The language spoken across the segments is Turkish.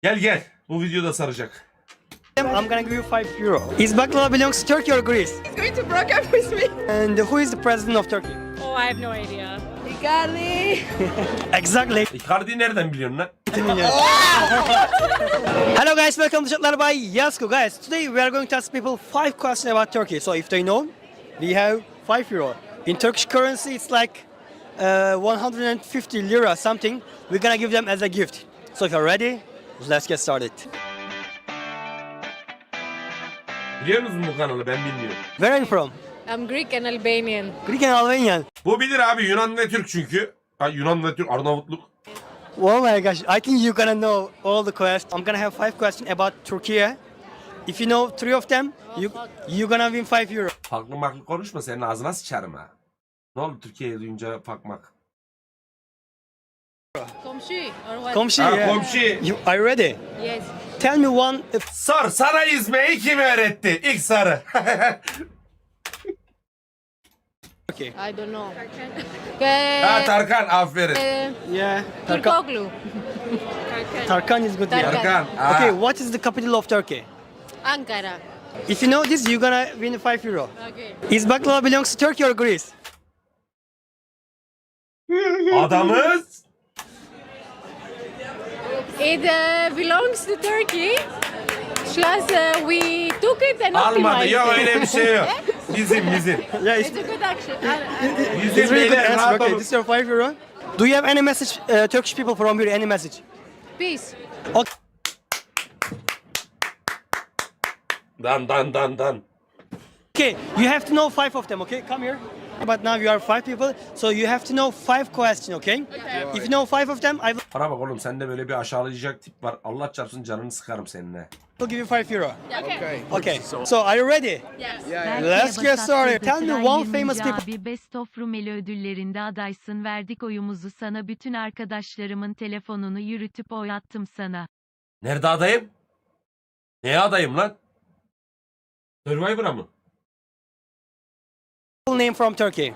Gel gel. Bu videoda saracak. I'm gonna give you €5. Is baklava belongs to Turkey or Greece? He's going to break up with me. And who is the president of Turkey? Oh, I have no idea. Icardi. Exactly. Icardi'yi nereden biliyorsun lan? Hello guys, welcome to Shotlar by Yasko. Guys, today we are going to ask people 5 questions about Turkey. So if they know, we have €5. In Turkish currency, it's like 150 lira something. We're gonna give them as a gift. So if you're ready, let's get started. Biliyor musun bu kanalı? Ben bilmiyorum. Where are you from? I'm Greek and Albanian. Greek and Albanian. Bu bilir abi, Yunan ve Türk çünkü. Yunan ve Türk, Arnavutluk. Oh my gosh, I think you're gonna know all the questions. I'm gonna have 5 questions about Turkey. If you know 3 of them, you're gonna win €5. Farklı maklı konuşma, senin ağzına sıçarım ha. Ne oldu Türkiye'ye duyunca fakmak? Komşu or what? Komşu, Ha, yeah. komşu. Are you ready? Yes. Tell me one. Sor, sana yüzmeyi kim öğretti? İlk soru. Okay. I don't know. Ha, Tarkan, aferin. Yeah. Turkoglu. Tarkan is good. Yeah. Tarkan. Ha. Okay, what is the capital of Turkey? Ankara. If you know this, you're gonna win €5. Okay. Is baklava belongs to Turkey or Greece? Adamız. It belongs to Turkey. Plus we took it and Almadı. optimized Yok it. öyle bir şey yok. Bizim. Yeah, It's a good action. it's Bizim really good beyler answer. rahat Okay, olun. this is your €5. Do you have any message, Turkish people from here? Any message? Peace. Okay. Dan. Okay, you have to know 5 of them. Okay, come here. But now you are 5 people, so you have to know 5 questions. Okay? If you know 5 of them, I Bana bak oğlum, sende böyle bir aşağılayacak tip var. Allah çarpsın, canını sıkarım seninle. will give you €5. Okay. Okay. So are you ready? Yes. Let's get started. Tell me one famous people. Abi Best of Rumeli ödüllerinde adaysın, verdik oyumuzu sana, bütün arkadaşlarımın telefonunu yürütüp oy attım sana. Nerede adayım? Neye adayım lan? Survivor'a mı? Name from Turkey.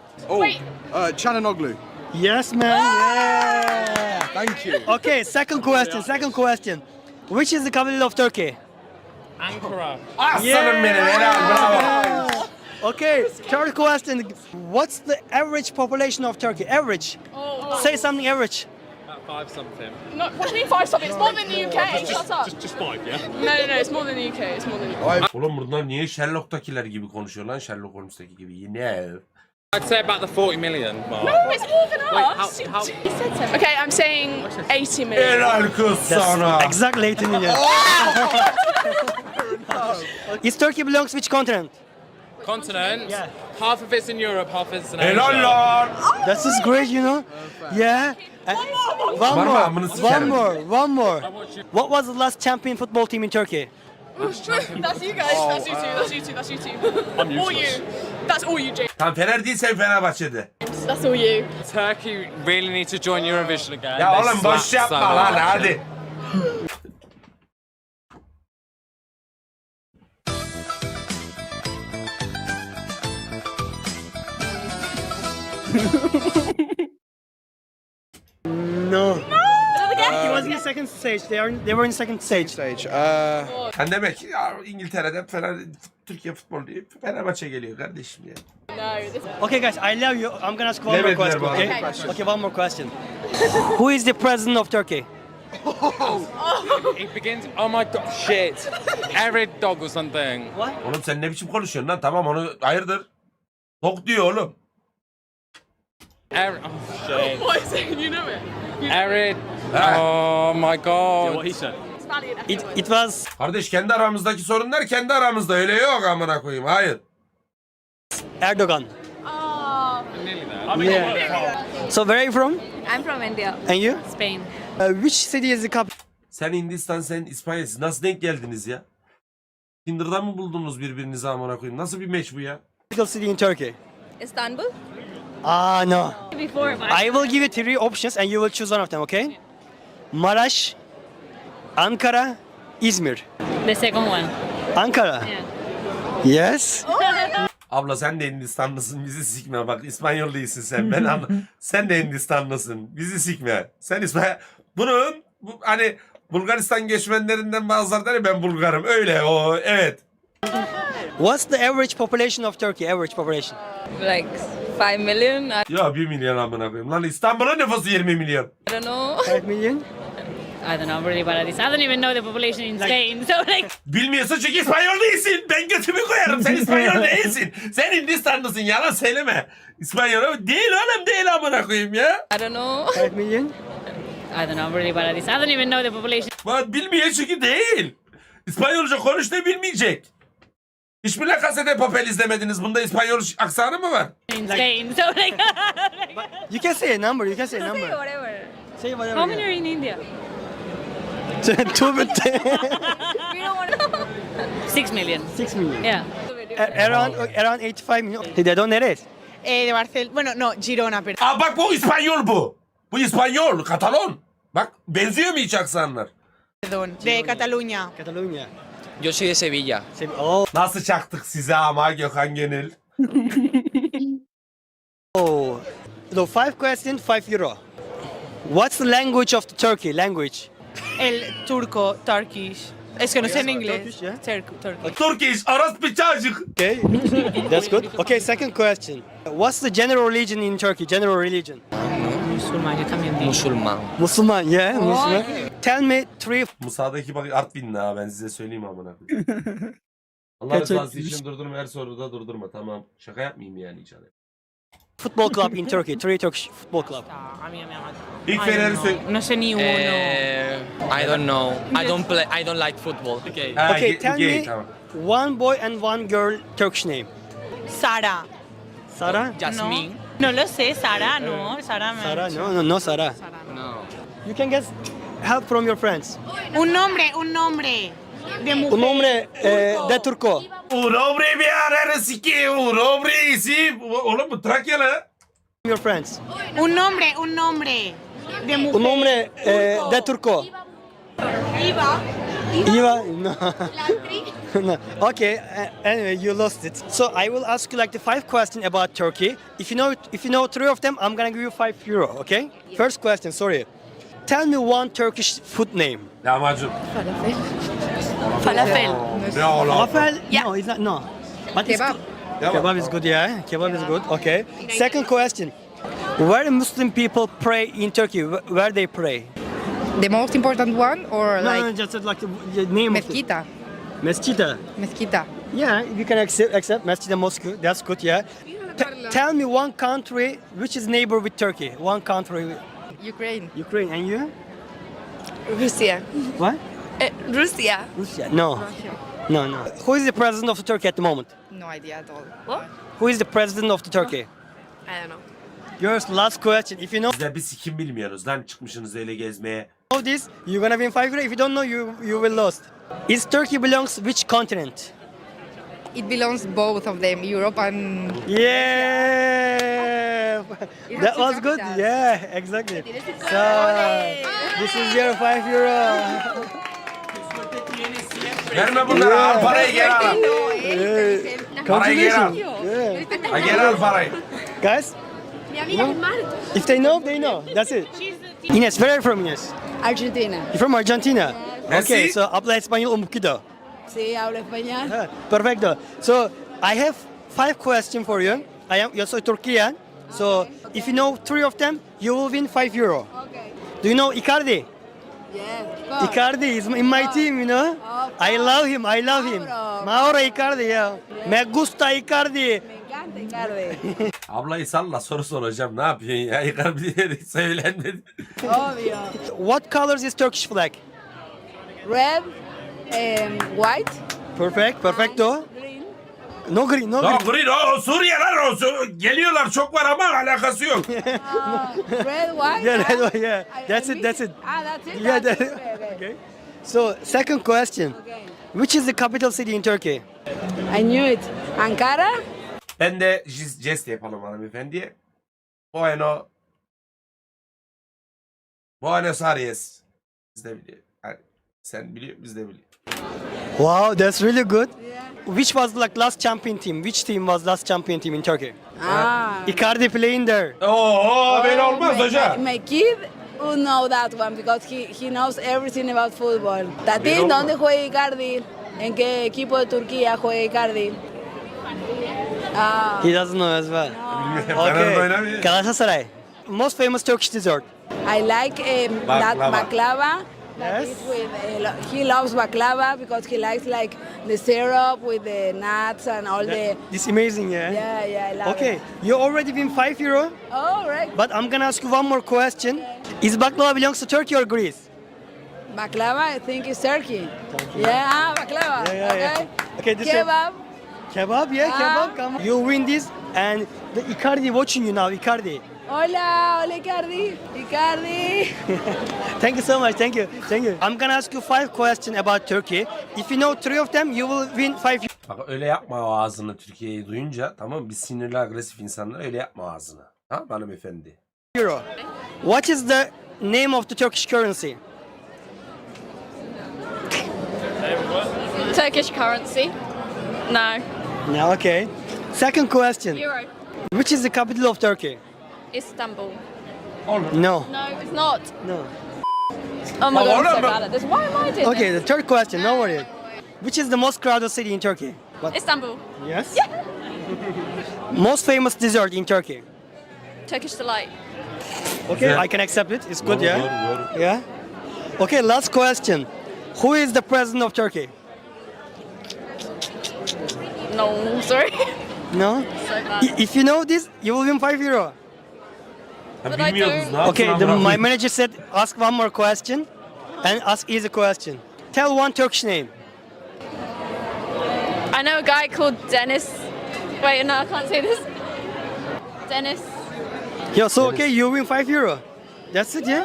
Chananoglu. Yes, man. Yeah. Thank you. Okay, second question. Which is the capital of Turkey? Aslanım benim, helal, bravo. Okay, third question. What's the average population of Turkey? Average. Say something average. Five something. No, what do you mean 5 something? It's more than the UK. Shut up. Just 5, yeah? No, it's more than the UK. It's more than the UK. Oğlum bunlar niye Sherlock'takiler gibi konuşuyor lan? Sherlock Holmes'taki gibi. Yine. I'd say about the 40 million mark. No, it's more than Wait, us. how- He said so. Okay, I'm saying 80 million. Helal kız sana. Exactly 80 million. Is Turkey belongs which continent? Continent, Yeah. half of it's in Europe, half of it's in Asia. Helal lan. That is great, you know. Yeah. Parma, amını sikerim. One more. What was the last champion football team in Turkey? That's you guys. That's you two. That's you two. That's you two. I'm All you. useless. That's all you, James. Tam Fener değil, sen Fenerbahçe'de. That's all you. Turkey really need to join Eurovision again. Ya They oğlum boş slapped yapma so lan, much. hadi. No. He was in the second stage. They were in second stage. Stage. Sen demek ki ya İngiltere'den Türkiye futbolu değil, Fenerbahçe geliyor kardeşim ya. No. This Okay, guys, I love you. I'm gonna ask one more Demediler question. bana. Okay? Okay, one more question. Who is the president of Turkey? It begins, oh my god, shit. Arid dog or something. What? Oğlum sen ne biçim konuşuyorsun lan? Tamam, onu hayırdır? Tok diyor oğlum. Arid, oh shit. what is it? You know it. Arid, oh my god. It's Valley and It was Kardeş, kendi aramızdaki sorunlar kendi aramızda, öyle yok amına koyayım. Hayır. Erdogan. Oh. Nearly there. Yeah. So where are you from? I'm from India. And you? Spain. Which city is the capital? Sen Hindistan, sen İspanya. Siz nasıl denk geldiniz ya? Tinder'dan mı buldunuz birbirinizi amına koyayım? Nasıl bir meç bu ya? City in Turkey. Istanbul. Ah, no. Before, I will give you 3 options and you will choose one of them, okay? Maraş, Ankara, İzmir. The second one. Ankara. Yeah. Yes. Abla sen de Hindistanlısın, bizi sikme. Bak İspanyol değilsin sen. Sen de Hindistanlısın, bizi sikme. Sen İspanya... Hani Bulgaristan göçmenlerinden bazıları der ya, ben Bulgarım. Öyle o, evet. What's the average population of Turkey? Average population. Like 5 million? Ya 1 milyon amına koyayım. Lan İstanbul'un nüfusu 20 milyon. I don't know. 5 million? I don't know, I'm really bad at this. I don't even know the population in Spain, so like... Bilmiyorsun çünkü İspanyol değilsin. Ben götümü koyarım. Sen İspanyol değilsin. Sen Hindistanlısın. Yalan söyleme. İspanyol değil oğlum, değil amına koyayım ya. I don't know. 5 million? I don't know, I'm really bad at this. I don't even know the population Lan bilmiyor çünkü değil. İspanyolca konuş da bilmeyecek. Hiç mi La Casa de Papel izlemediniz? Bunda İspanyol aksanı mı var? in Spain, so like... You can say a number. You can say a Say number. whatever. Say whatever. How many are in India? 2 We don't want to. 6 million. 6 million. Yeah. Around 85 million. ¿De dónde eres? De Barcelona. Bueno, no, Girona, pero. Aa bak bu İspanyol bu. Bu İspanyol, Katalon. Bak benziyor mu hiç aksanlar? Perdón. De Cataluña. Cataluña. Yo soy de Sevilla. Oh. Nasıl çaktık size ama Gökhan Gönül? Oh. So 5 questions, 5 euro. What's the language of the Turkey? Language. El turco, Turkish. Es que no sé en inglés. Turkish, yeah? Turkish. Turkish, Aras bir çocuk. Okay. That's good. Okay, second question. What's the general religion in Turkey? General religion. Musulman, yo también digo. Musulmán. Musliman, yeah. Musliman. Tell me 3. Musa'daki bak Artvinli ha, ben size söyleyeyim amına koyayım. Allah rızası için durdurma, her soruda durdurma, tamam. Şaka yapmayayım yani hiç hani. Football club in Turkey. 3 Turkish football club. İlk Fener'i söyle. No sé ni uno. I don't know. I don't like football. Okay. Ha, Okay, tell me tamam. one boy and one girl Turkish name. Sara. Sara? Jasmine. No lo sé, Sara, no. Sara me... Sara? No, Sara. No. You can get help from your friends. Un nombre, un nombre. De mujer. Un nombre de turco. Un hombre bir ararı siki, un hombre isi. Oğlum bu Trakyalı. Your friends. Un nombre, un nombre. De mujer. Un nombre de turco. Iva. Iva? No. No. Okay. Anyway, you lost it. So I will ask you like the 5 questions about Turkey. If you know 3 of them, I'm gonna give you 5 euro. Okay? First question. Sorry. Tell me one Turkish food name. Lahmacun. Falafel. Ne oğlum? Falafel? No, it's not. No. But it's Kebab. good. Kebab is good, yeah. Kebab is good. Okay. Second question. Where Muslim people pray in Turkey? Where they pray? The most important one or No, just like the name of it. mezquita? Mesquita. Mezquita. Yeah, you can accept Mesquita Mosque. That's good, yeah. Tell me one country which is neighbor with Turkey. One country. Ukraine. Ukraine. And you? Russia. What? Russia. Russia. No. No. Who is the president of Turkey at the moment? No idea at all. What? Who is the president of the Turkey? I don't know. Your last question. If you know Size bir sikim bilmiyoruz lan, çıkmışsınız öyle gezmeye. this, you're gonna win 5 euro. If you don't know, you will lost. Is Turkey belongs which continent? It belongs both of them, Europe and. Yeah, You that have was two good. capitals. Yeah, exactly. So this is your 5 euro. Verme bunları, al parayı geri al. Parayı geri al. Yeah. Ha, geri al parayı. Guys, if they know. That's it. Ines, where are you from, Ines? Argentina. You're from Argentina. Messi. Okay, so habla español un poquito. Sí, hablo español. Perfecto. So I have 5 questions for you. Yo soy Turkian. So if you know 3 of them, you will win 5 euro. Okay. Do you know Icardi? Yes. Icardi is in my team, you know. I love him. Mauro Icardi, yeah. Me gusta Icardi. Me encanta Icardi. Ablayı salla, soru soracağım. Ne yapıyorsun ya? Yıkar bir yeri söylenmedi. Obvio. What colors is Turkish flag? Red, white, Perfecto. green. No green. No green, o Suriye lan o. Geliyorlar çok var ama alakası yok. Red, white. Yeah. That's it. That's it. Yeah. Okay. Okay. So second question. Okay. Which is the capital city in Turkey? I knew it. Ankara. Ben de jest yapalım hanımefendiye. Buenos Aires. Biz de biliyor. Yani sen biliyor, biz de biliyor. Wow, that's really good. Which was like last champion team? Which team was last champion team in Turkey? Ah. Icardi playing there. Oo, böyle olmaz hoca. My kid would know that one because he knows everything about football. Tatín, ¿dónde juega Icardi? ¿En qué equipo de Turquía juega Icardi? He doesn't know as well. Okay. Galatasaray. Most famous Turkish dessert. I like that baklava. That Yes. is with, he loves baklava because he likes like the syrup with the nuts and all the. This amazing, yeah? Yeah, I love Okay, it. you already win €5. Oh, right. But I'm gonna ask you one more question. Is baklava belongs to Turkey or Greece? Baklava, I think is Turkey. Yeah, baklava. Okay. Okay, this Kebab. Kebab, yeah, kebab. Come on. You win this, and the Icardi watching you now, Icardi. Hola, Icardi. Icardi. Thank you so much. Thank you. I'm gonna ask you 5 questions about Turkey. If you know 3 of them, you will win €5. Bak öyle yapma o ağzını Türkiye'yi duyunca. Tamam mı? Biz sinirli agresif insanlar öyle yapma ağzını. Ha hanımefendi. What is the name of the Turkish currency? Turkish currency? No. No, okay. Second question. Euro. Which is the capital of Turkey? Istanbul. No. No, it's not. No. Oh my god, I'm so Oğlum, bad at this. Why am I doing Okay, this? the third question. No worry. Which is the most crowded city in Turkey? What? Istanbul. Yes. Most famous dessert in Turkey. Turkish delight. Okay, Güzel. I can accept it. It's good, Doğru, yeah. doğru. Yeah. Okay, last question. Who is the president of Turkey? No, sorry. No. So bad. If you know this, you will win €5. Ha, But I bilmiyordunuz don't- ne yapsın Okay, amına my koyayım? manager said ask one more question and ask easy question. Tell one Turkish name. I know a guy called Dennis. Wait, no, I can't say this. Dennis. Yeah, so okay, you win €5. That's it, yeah?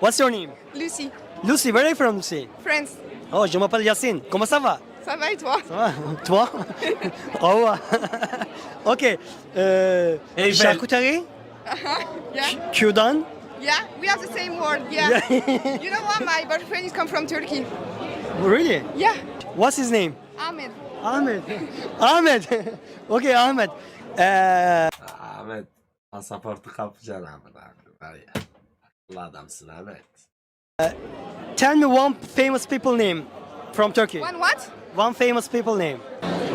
What's your name? Lucy, Lucy, where are you from, Lucy? France. Oh, je m'appelle Yacine. Comment ça va? Ça va et toi? Ça va? Toi? Au revoir. Okay. Eyfel. Charcuterie? Yeah, Kürdan? yeah, we have the same word. Yeah. You know what? My boyfriend is come from Turkey. Really? Yeah, What's his name? Ahmed. Ahmet. Ahmet. Okay, Ahmet. Ahmet pasaportu kapacaksın amına koyayım. Var ya. Allah adamsın Ahmet. Tell me one famous people name from Turkey. One what? One famous people name.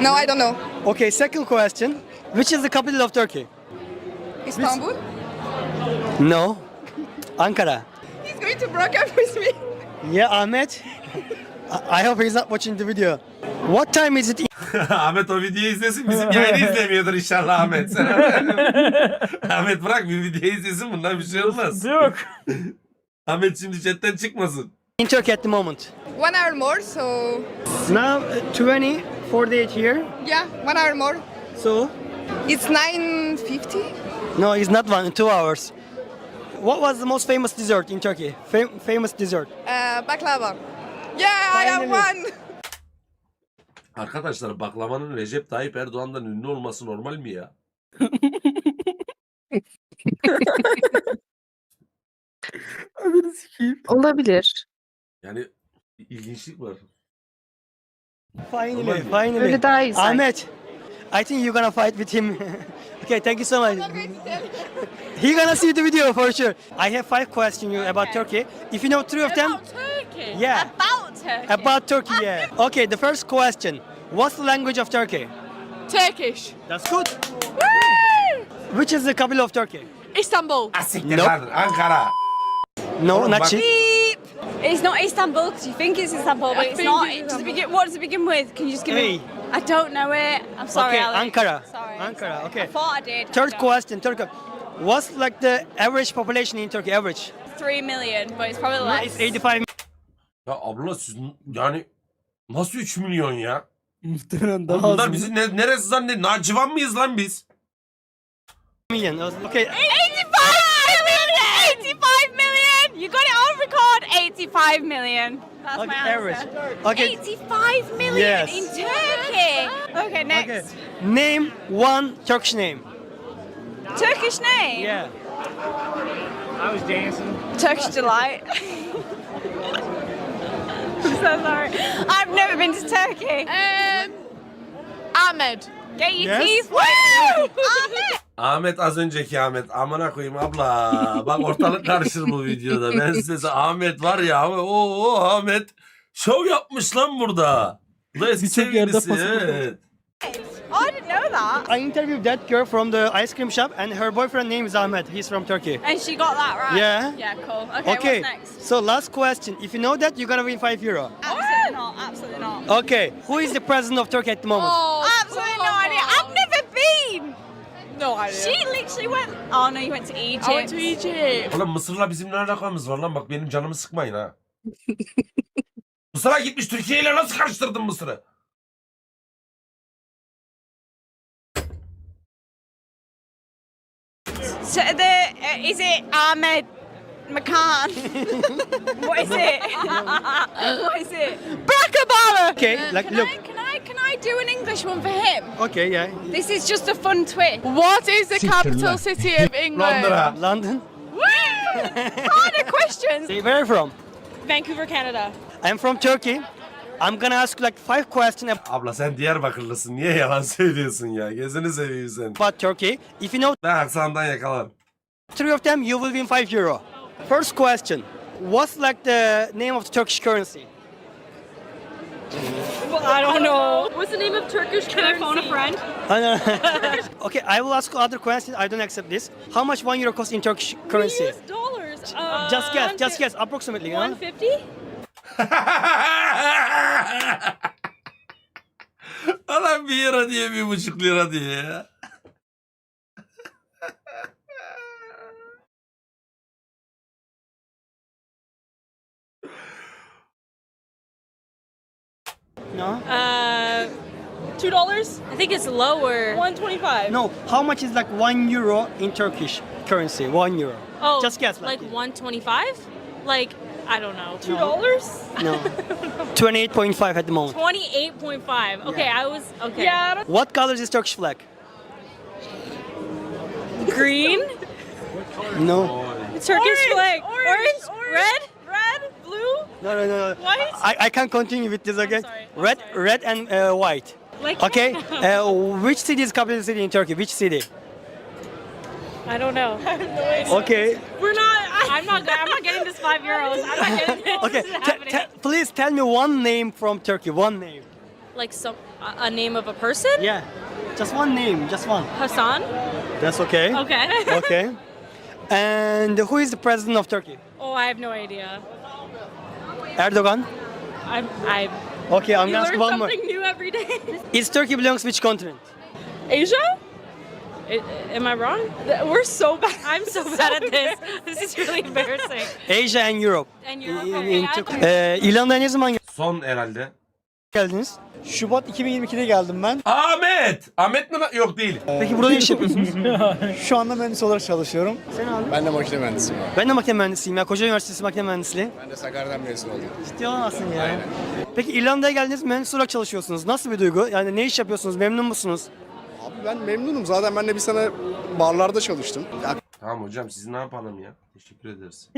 No, I don't know. Okay, second question. Which is the capital of Turkey? Istanbul? No. Ankara. He's going to break up with me. Yeah, Ahmet. I hope he's not watching the video. What time is it? Ahmet o videoyu izlesin. Bizim yayını izlemiyordur inşallah Ahmet. Sen Ahmet bırak bir videoyu izlesin, bundan bir şey olmaz. Yok. Ahmet şimdi chatten çıkmasın. In Turkey at the moment. 1 hour more, so Now 20:48 here. yeah, 1 hour more. So It's 9:50. no, it's not 2 hours. What was the most famous dessert in Turkey? Famous dessert. Baklava. Yeah, I have Finally. one. Arkadaşlar baklavanın Recep Tayyip Erdoğan'dan ünlü olması normal mi ya? Olabilir. Yani ilginçlik var. Finally, Normal mi? finally. Öyle daha iyi sanki. Ahmet, I think you're gonna fight with him. Okay, thank you so much. He gonna see the video for sure. I have 5 questions about Turkey. If you know 3 of them, About Turkey? Yeah. About Turkey? about Turkey, yeah. Okay, the first question. What's the language of Turkey? Turkish. That's good. Woo! Which is the capital of Turkey? Istanbul. Asiktir Nope. lan Ankara. No, Oğlum not bak- shit. It's not Istanbul because you think it's Istanbul, but it's not. What does it begin with? Can you just give Hey. me? I don't know it. I'm sorry, Okay, Alex. Ankara. Sorry. Ankara, sorry. okay. I thought I did. Third I don't. question, what's like the average population in Turkey? Average? 3 million, but it's probably No, less. it's 85 Ya abla siz yani nasıl 3 milyon ya? Muhtemelen Bunlar bizi neresi zannet? Nacivan mıyız lan biz? million. Okay, 85 million! You got it on record. 85 million. That's okay, my answer. average. Okay, 85 million Yes. in Turkey. Okay, next. okay. Name one Turkish name. Turkish name. Yeah. Turkish delight. I'm so sorry. I've never been to Turkey. Ahmed. Get your Yes? teeth white. Ahmed. Ahmet az önceki Ahmet. Amına koyayım abla. Bak ortalık karışır bu videoda. Ben size Ahmet var ya. Oo Ahmet. Şov yapmış lan burada. Bu da eski sevgilisi. Evet. I didn't know that. I interviewed that girl from the ice cream shop, and her boyfriend name is Ahmed. He's from Turkey. And she got that right. Yeah. Yeah, cool. Okay, Okay. what's next? So last question. If you know that, you're gonna win €5. Absolutely not. Absolutely not. Okay. Who is the president of Turkey at the moment? Absolutely no idea. I've never been. No idea. She literally went. Oh no, you went to Egypt. I went to Egypt. Oğlum Mısır'la bizim ne alakamız var lan? Bak benim canımı sıkmayın ha. Mısır'a gitmiş. Türkiye ile nasıl karıştırdın Mısır'ı? So is it Ahmed McCann? What is it? What is it? Barack Obama. Okay. Like, look. Can I do an English one for him? Okay. Yeah. This is just a fun twist. What is the capital city of England? Londra. London. Harder questions. Where are you from? Vancouver, Canada. I'm from Turkey. I'm gonna ask you like 5 questions Abla sen Diyarbakırlısın. Niye yalan söylüyorsun ya? Gözünü seveyim sen. about Turkey. If you know Ben aksandan yakalarım. 3 of them, you will win €5. First question. What's like the name of the Turkish currency? I don't know. What's the name of Turkish currency? Can I phone a friend? Okay, I will ask you other questions. I don't accept this. How much €1 costs in Turkish currency? Dollars. Just guess, approximately. Huh? 150? Adam 1 lira diye 1,5 lira diye ya. No? $2? I think it's lower. 125. No. How much is like €1 in Turkish currency? €1. Oh, Just guess. like 125? Like, I don't know. $2? No. 28.5 at the moment. 28.5. Okay, I was okay. Yeah, I don't What color is Turkish flag? Green, No. Turkish flag. orange, red. Blue. No. White? I can't continue with this again. sorry, Red, I'm sorry. red and white. Like Okay. Which city is capital city in Turkey? Which city? I don't know. Okay. We're not. I'm not getting this €5. I'm not getting this. Okay. This is happening. Please tell me one name from Turkey. One name. Like some a name of a person? Yeah. Just one name. Just one. Hassan. That's okay. Okay. Okay. And who is the president of Turkey? Oh, I have no idea. Erdogan. I Okay, I'm you gonna ask learn one more. something new every day. Is Turkey belongs which continent? Asia? Am I wrong? We're so bad. I'm so bad at this. This is really embarrassing. Asia and Europe. And Europe. In Okay, Turkey. İrlanda'ya ne zaman Son herhalde. geldiniz? Şubat 2022'de geldim ben. Ahmet! Ahmet mi lan? Yok değil. Peki burada ne iş yapıyorsunuz? Şu anda mühendis olarak çalışıyorum. Sen abi? Ben de makine mühendisiyim abi. Ben de makine mühendisiyim ya. Koca Üniversitesi makine mühendisliği. Ben de Sakarya'dan mezun oldum. Ciddi olamazsın ya. Peki İrlanda'ya geldiniz, mühendis olarak çalışıyorsunuz. Nasıl bir duygu? Yani ne iş yapıyorsunuz? Memnun musunuz? Abi ben memnunum. Zaten ben de bir sene barlarda çalıştım. Tamam hocam siz ne yapalım ya? Teşekkür ederiz.